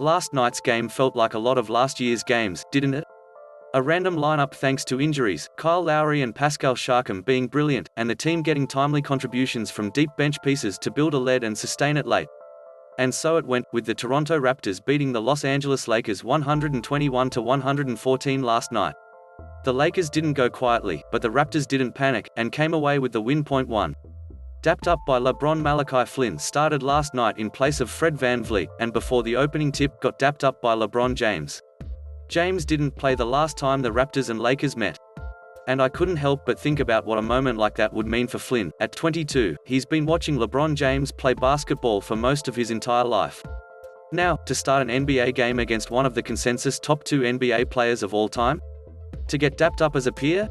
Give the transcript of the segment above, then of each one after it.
Last night's game felt like a lot of last year's games, didn't it? A random lineup thanks to injuries, Kyle Lowry and Pascal Siakam being brilliant, and the team getting timely contributions from deep bench pieces to build a lead and sustain it late. And so it went, with the Toronto Raptors beating the Los Angeles Lakers 121-114 last night. The Lakers didn't go quietly, but the Raptors didn't panic, and came away with the win. 1. Dapped up by LeBronMalachi Flynn started last night in place of Fred VanVleet, and before the opening tip got dapped up by LeBron James. James didn't play the last time the Raptors and Lakers met. And I couldn't help but think about what a moment like that would mean for Flynn. At 22, he's been watching LeBron James play basketball for most of his entire life. Now, to start an NBA game against one of the consensus top 2 NBA players of all time? To get dapped up as a peer?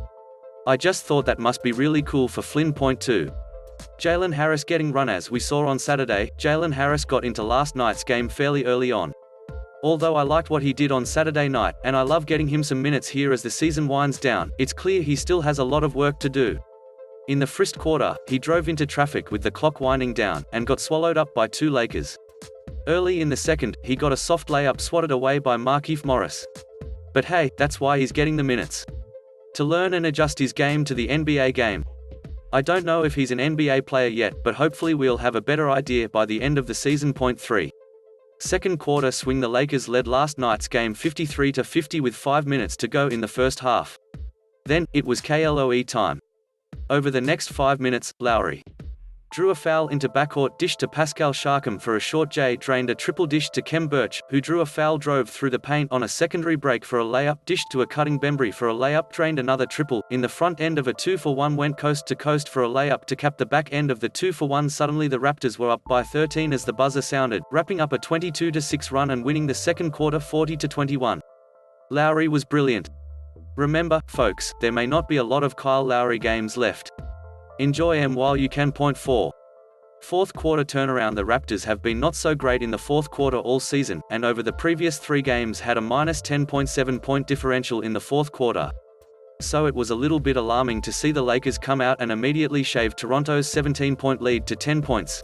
I just thought that must be really cool for Flynn. 2. Jalen Harris getting RunAs. We saw on Saturday, Jalen Harris got into last night's game fairly early on. Although I liked what he did on Saturday night, and I love getting him some minutes here as the season winds down, it's clear he still has a lot of work to do. In the frist quarter, he drove into traffic with the clock winding down, and got swallowed up by 2 Lakers. Early in the second, he got a soft layup swatted away by Markieff Morris. But hey, that's why he's getting the minutes. To learn and adjust his game to the NBA game. I don't know if he's an NBA player yet, but hopefully we'll have a better idea by the end of the season. 3. Second quarter swing. The Lakers led last night's game 53-50 with 5 minutes to go in the first half. Then, it was KLOE time. Over the next 5 minutes, Lowry drew a foul into backcourtDished to Pascal Siakam for a short JDrained, a tripleDished to Khem Birch, who drew a foulDrove through the paint on a secondary break for a layupDished to a cutting Bembry for a layupDrained. Another triple, in the front end of a 2-for-1, went coast to coast for a layup to cap the back end of the 2-for-1. Suddenly the Raptors were up by 13 as the buzzer sounded, wrapping up a 22-6 run and winning the second quarter 40-21. Lowry was brilliant. Remember, folks, there may not be a lot of Kyle Lowry games left. Enjoy them while you can. 4. Fourth quarter turnaround. The Raptors have been not so great in the fourth quarter all season, and over the previous 3 games had a -10.7 point differential in the fourth quarter. So it was a little bit alarming to see the Lakers come out and immediately shave Toronto's 17-point lead to 10 points.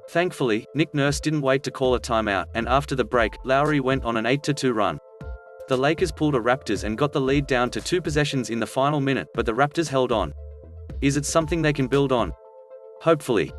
Thankfully, Nick Nurse didn't wait to call a timeout, and after the break, Lowry went on an 8-2 run. The Lakers pulled a Raptors and got the lead down to 2 possessions in the final minute, but the Raptors held on. Is it something they can build on? Hopefully.